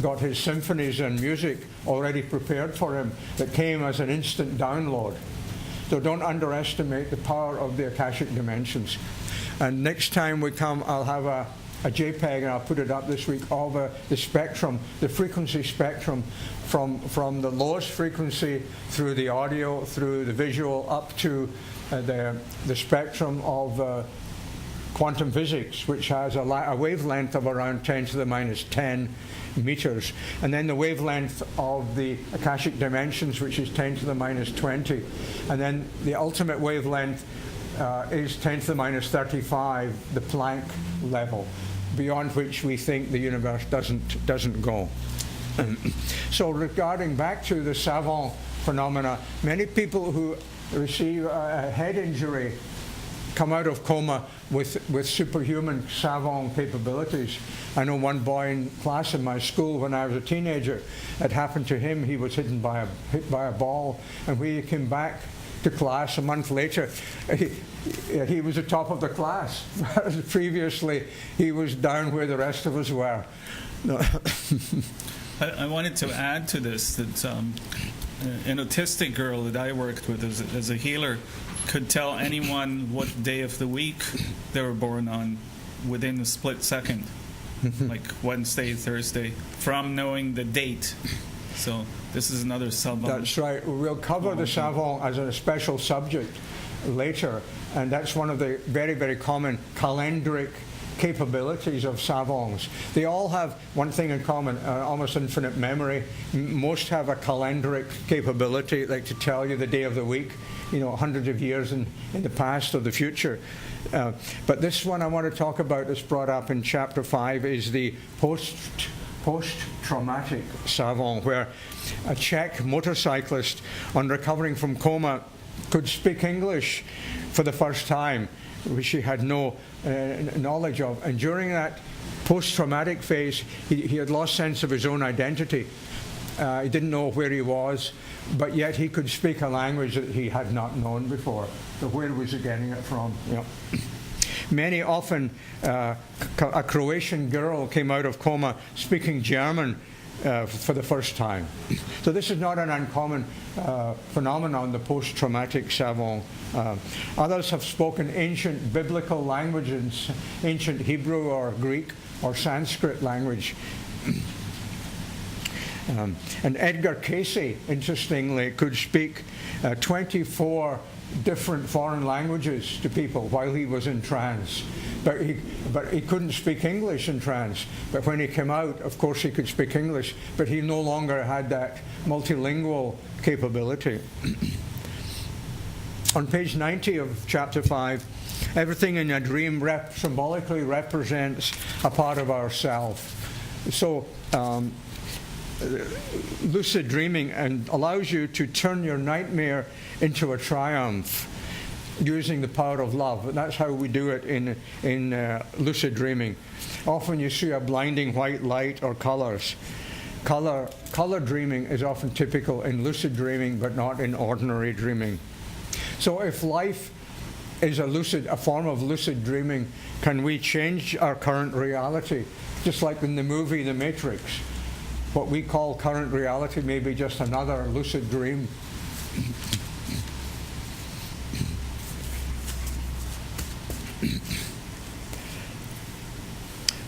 got his symphonies and music already prepared for him that came as an instant download. So don't underestimate the power of the Akashic dimensions. And next time we come, I'll have a JPEG, and I'll put it up this week, of the spectrum, the frequency spectrum from the lowest frequency through the audio, through the visual, up to the spectrum of quantum physics, which has a wavelength of around 10 to the minus 10 meters. And then the wavelength of the Akashic dimensions, which is 10 to the minus 20. And then the ultimate wavelength is 10 to the minus 35, the Planck level, beyond which we think the universe doesn't go. So regarding back to the savant phenomena, many people who receive a head injury come out of coma with superhuman savant capabilities. I know one boy in class in my school when I was a teenager, it happened to him. He was hit by a ball, and when he came back to class a month later, he was the top of the class. Previously, he was down where the rest of us were. No. I wanted to add to this that an autistic girl that I worked with as a healer could tell anyone what day of the week they were born on within a split second, like Wednesday, Thursday, from knowing the date. So this is another savant. That's right. We'll cover the savant as a special subject later, and that's one of the very, very common calendric capabilities of savants. They all have one thing in common, almost infinite memory. Most have a calendric capability, like to tell you the day of the week, hundreds of years in the past or the future. But this one I want to talk about, that's brought up in chapter 5, is the post-traumatic savant, where a Czech motorcyclist on recovering from coma could speak English for the first time, which he had no knowledge of. And during that post-traumatic phase, he had lost sense of his own identity. He didn't know where he was, but yet he could speak a language that he had not known before. So where was he getting it from? Many often, a Croatian girl came out of coma speaking German for the first time. So this is not an uncommon phenomenon, the post-traumatic savant. Others have spoken ancient biblical languages, ancient Hebrew or Greek or Sanskrit language. And Edgar Casey, interestingly, could speak 24 different foreign languages to people while he was in trance. But he couldn't speak English in trance. But when he came out, of course, he could speak English, but he no longer had that multilingual capability. On page 90 of chapter 5, everything in a dream symbolically represents a part of ourself. So lucid dreaming allows you to turn your nightmare into a triumph using the power of love. And that's how we do it in lucid dreaming. Often you see a blinding white light or colors. color dreaming is often typical in lucid dreaming, but not in ordinary dreaming. So if life is a form of lucid dreaming, can we change our current reality? Just like in the movie The Matrix, what we call current reality may be just another lucid dream.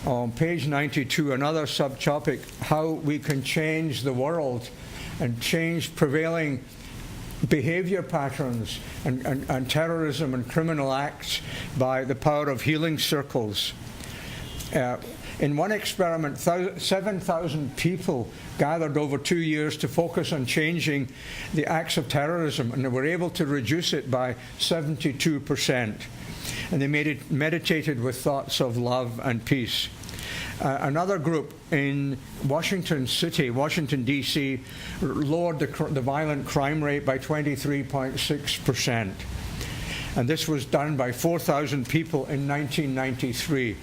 On page 92, another subtopic, how we can change the world and change prevailing behavior patterns and terrorism and criminal acts by the power of healing circles. In one experiment, 7,000 people gathered over 2 years to focus on changing the acts of terrorism, and they were able to reduce it by 72%. And they meditated with thoughts of love and peace. Another group in Washington City, Washington, D.C., lowered the violent crime rate by 23.6%. And this was done by 4,000 people in 1993.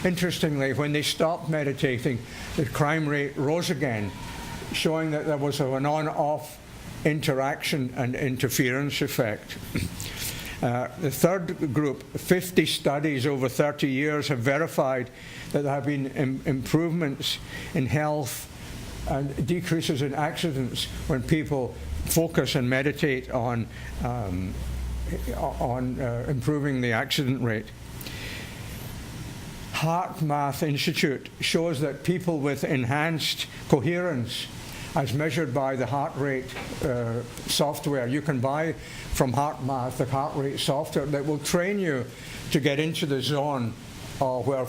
Interestingly, when they stopped meditating, the crime rate rose again, showing that there was an on-off interaction and interference effect. The third group, 50 studies over 30 years, have verified that there have been improvements in health and decreases in accidents when people focus and meditate on improving the accident rate. HeartMath Institute shows that people with enhanced coherence, as measured by the heart rate software. You can buy from HeartMath the heart rate software that will train you to get into the zone where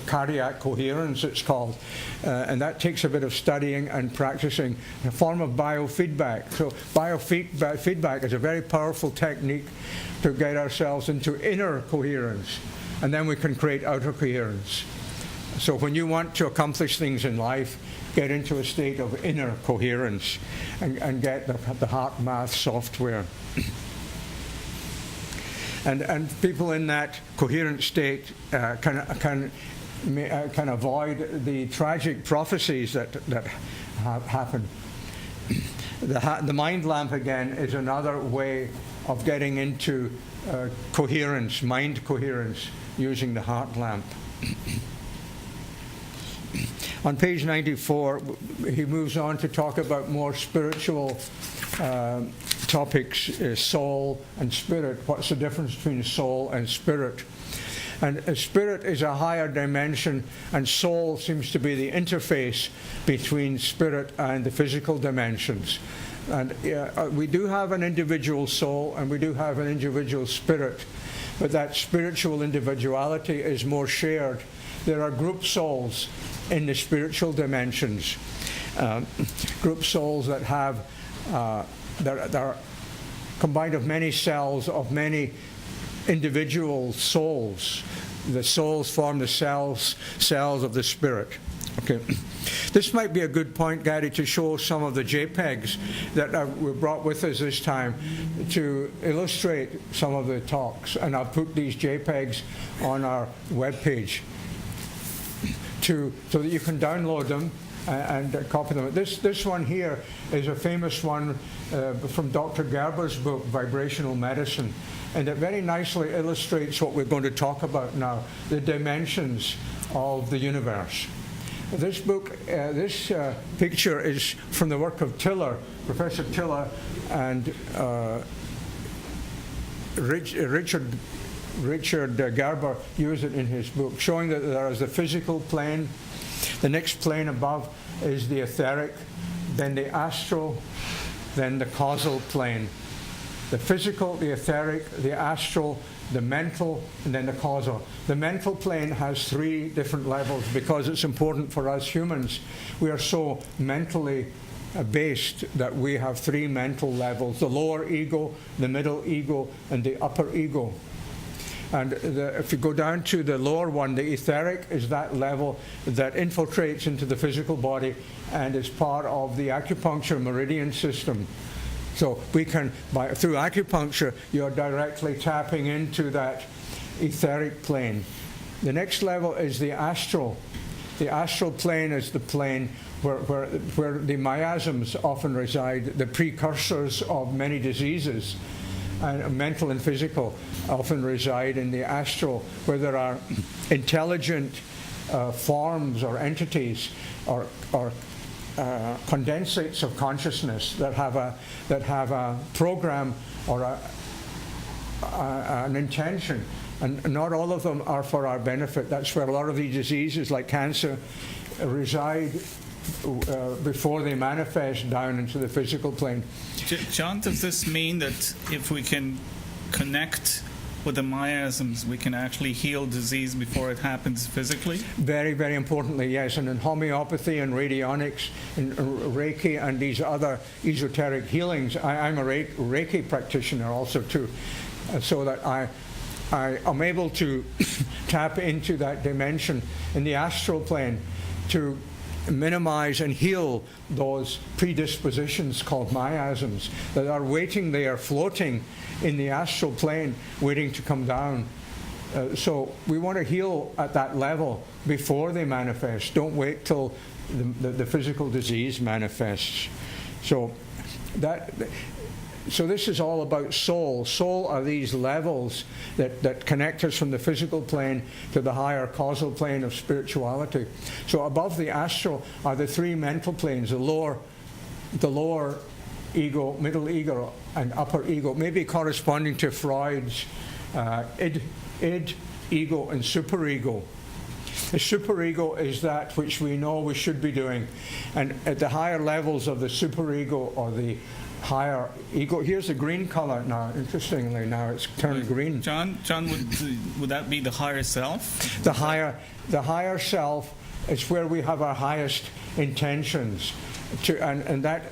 cardiac coherence it's called. And that takes a bit of studying and practicing, a form of biofeedback. So biofeedback is a very powerful technique to get ourselves into inner coherence, and then we can create outer coherence. So when you want to accomplish things in life, get into a state of inner coherence and get the HeartMath software. And people in that coherent state can avoid the tragic prophecies that happen. The mind lamp, again, is another way of getting into coherence, mind coherence, using the heart lamp. On page 94, he moves on to talk about more spiritual topics, soul and spirit. What's the difference between soul and spirit? And spirit is a higher dimension, and soul seems to be the interface between spirit and the physical dimensions. And we do have an individual soul, and we do have an individual spirit, but that spiritual individuality is more shared. There are group souls in the spiritual dimensions, group souls that have that are combined of many cells of many individual souls. The souls form the cells of the spirit. Okay, this might be a good point, Gary, to show some of the JPEGs that were brought with us this time to illustrate some of the talks, and I'll put these JPEGs on our webpage so that you can download them and copy them. This one here is a famous one from Dr. Gerber's book, Vibrational Medicine, and it very nicely illustrates what we're going to talk about now, the dimensions of the universe. This book, this picture is from the work of Tiller, Professor Tiller, and Richard Gerber used it in his book, showing that there is the physical plane, the next plane above is the etheric, then the astral, then the causal plane. The physical, the etheric, the astral, the mental, and then the causal. The mental plane has 3 different levels because it's important for us humans. We are so mentally based that we have 3 mental levels: the lower ego, the middle ego, and the upper ego. And if you go down to the lower one, the etheric is that level that infiltrates into the physical body and is part of the acupuncture meridian system. So we can, through acupuncture, you're directly tapping into that etheric plane. The next level is the astral. The astral plane is the plane where the miasms often reside, the precursors of many diseases, and mental and physical often reside in the astral, where there are intelligent forms or entities or condensates of consciousness that have a program or an intention, and not all of them are for our benefit. That's where a lot of these diseases like cancer reside before they manifest down into the physical plane. John, does this mean that if we can connect with the miasms, we can actually heal disease before it happens physically? Very, very importantly, yes. And in homeopathy and radionics and Reiki and these other esoteric healings, I'm a Reiki practitioner also too, so that I am able to tap into that dimension in the astral plane to minimize and heal those predispositions called miasms that are waiting there, floating in the astral plane, waiting to come down. So we want to heal at that level before they manifest. Don't wait till the physical disease manifests. So this is all about soul. Soul are these levels that connect us from the physical plane to the higher causal plane of spirituality. So above the astral are the three mental planes, the lower ego, middle ego, and upper ego, maybe corresponding to Freud's id, ego, and superego. The superego is that which we know we should be doing. And at the higher levels of the superego or the higher ego, here's the green color now. Interestingly, now it's turned green. John, would that be the higher self? The higher self is where we have our highest intentions, and that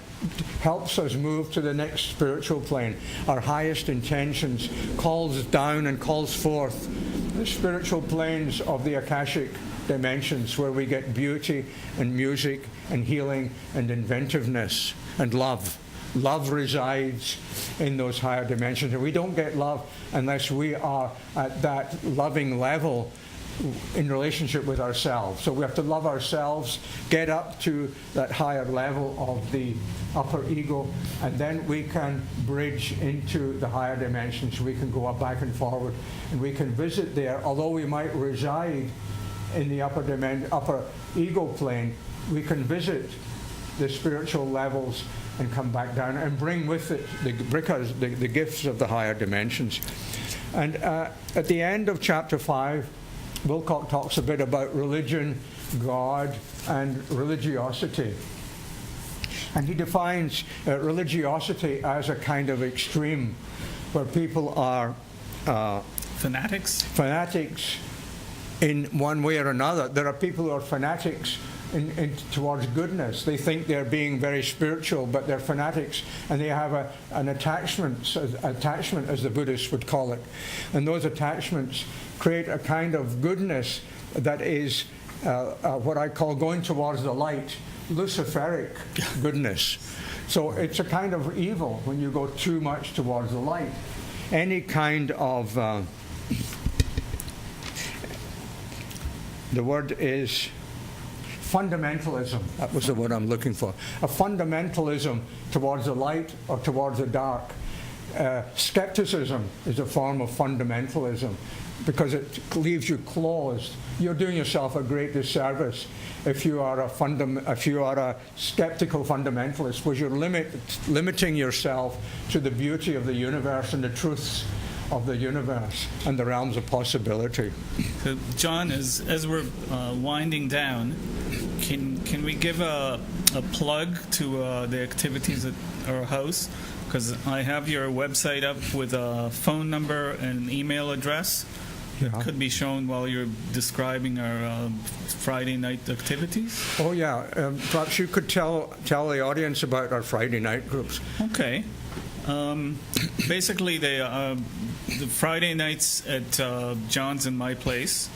helps us move to the next spiritual plane. Our highest intentions calls down and calls forth the spiritual planes of the Akashic dimensions, where we get beauty and music and healing and inventiveness and love. Love resides in those higher dimensions, and we don't get love unless we are at that loving level in relationship with ourselves. So we have to love ourselves, get up to that higher level of the upper ego, and then we can bridge into the higher dimensions. We can go up, back and forward, and we can visit there. Although we might reside in the upper ego plane, we can visit the spiritual levels and come back down and bring with it the gifts of the higher dimensions. And at the end of chapter 5, Wilcock talks a bit about religion, God, and religiosity. And he defines religiosity as a kind of extreme where people are fanatics in one way or another. There are people who are fanatics towards goodness. They think they're being very spiritual, but they're fanatics, and they have an attachment, as the Buddhists would call it. And those attachments create a kind of goodness that is what I call going towards the light, luciferic goodness. So it's a kind of evil when you go too much towards the light. Any kind of the word is fundamentalism. That was the word I'm looking for. A fundamentalism towards the light or towards the dark. Skepticism is a form of fundamentalism because it leaves you closed. You're doing yourself a great disservice if you are a skeptical fundamentalist, because you're limiting yourself to the beauty of the universe and the truths of the universe and the realms of possibility. So John, as we're winding down, can we give a plug to the activities at our house? Because I have your website up with a phone number and an email address. It could be shown while you're describing our Friday night activities. Oh yeah, perhaps you could tell the audience about our Friday night groups. Okay. Basically, the Friday nights at John's and my place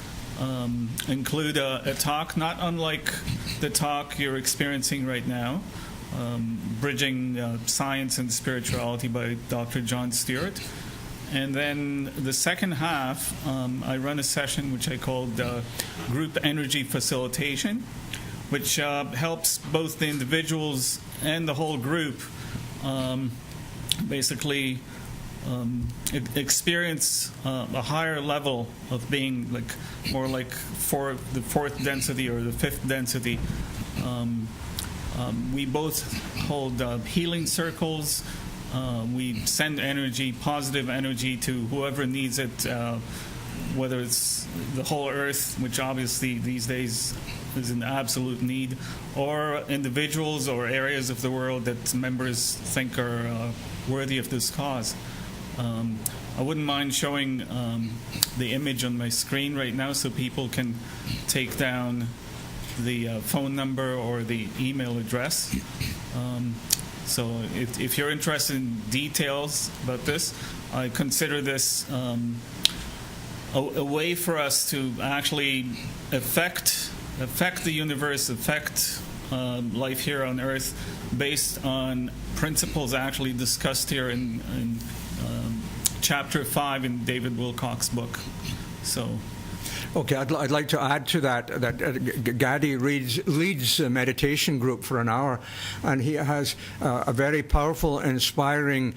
include a talk not unlike the talk you're experiencing right now, Bridging Science and Spirituality by Dr. John Stewart. And then the second half, I run a session which I called Group Energy Facilitation, which helps both the individuals and the whole group basically experience a higher level of being more like the fourth density or the fifth density. We both hold healing circles. We send energy, positive energy, to whoever needs it, whether it's the whole earth, which obviously these days is in absolute need, or individuals or areas of the world that members think are worthy of this cause. I wouldn't mind showing the image on my screen right now so people can take down the phone number or the email address. So if you're interested in details about this, I consider this a way for us to actually affect the universe, affect life here on Earth, based on principles actually discussed here in Chapter 5 in David Wilcock's book. So. Okay, I'd like to add to that Gadi leads a meditation group for an hour, and he has a very powerful, inspiring,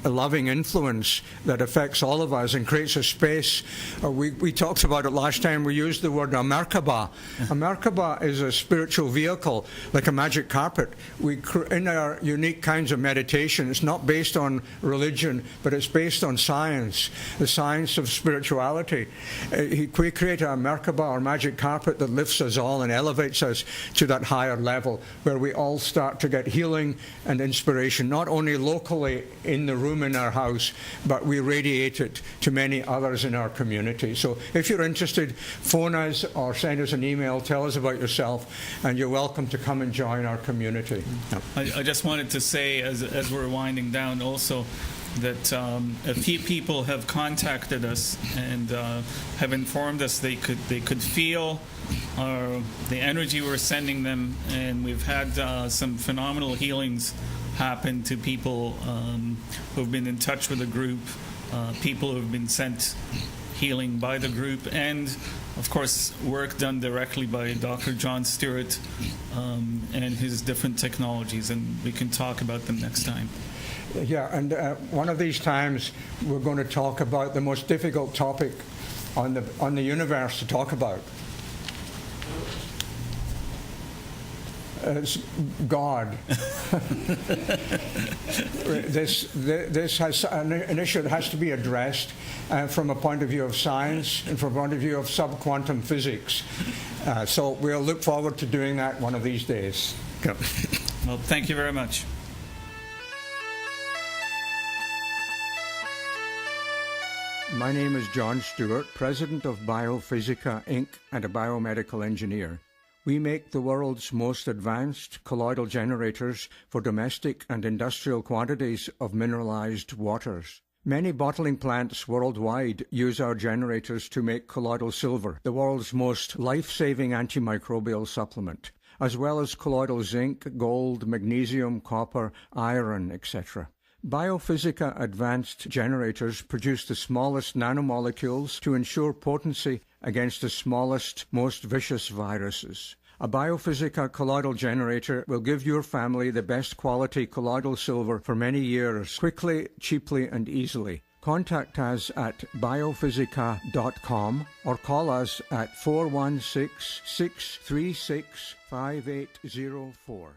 loving influence that affects all of us and creates a space. We talked about it last time. We used the word a Merkaba. A Merkaba is a spiritual vehicle, like a magic carpet. In our unique kinds of meditation, it's not based on religion, but it's based on science, the science of spirituality. We create a Merkaba, or magic carpet, that lifts us all and elevates us to that higher level, where we all start to get healing and inspiration, not only locally in the room in our house, but we radiate it to many others in our community. So if you're interested, phone us or send us an email, tell us about yourself, and you're welcome to come and join our community. I just wanted to say, as we're winding down also, that a few people have contacted us and have informed us they could feel the energy we're sending them, and we've had some phenomenal healings happen to people who've been in touch with the group, people who've been sent healing by the group, and of course work done directly by Dr. John Stewart and his different technologies, and we can talk about them next time. Yeah, and one of these times we're going to talk about the most difficult topic on the universe to talk about. God. This has an issue that has to be addressed from a point of view of science and from a point of view of subquantum physics. So we'll look forward to doing that one of these days. Well, thank you very much. My name is John Stewart, President of Biophysica, Inc., and a biomedical engineer. We make the world's most advanced colloidal generators for domestic and industrial quantities of mineralized waters. Many bottling plants worldwide use our generators to make colloidal silver, the world's most life-saving antimicrobial supplement, as well as colloidal zinc, gold, magnesium, copper, iron, etc. Biophysica advanced generators produce the smallest nanomolecules to ensure potency against the smallest, most vicious viruses. A Biophysica colloidal generator will give your family the best quality colloidal silver for many years, quickly, cheaply, and easily. Contact us at biophysica.com or call us at 416-636-5804.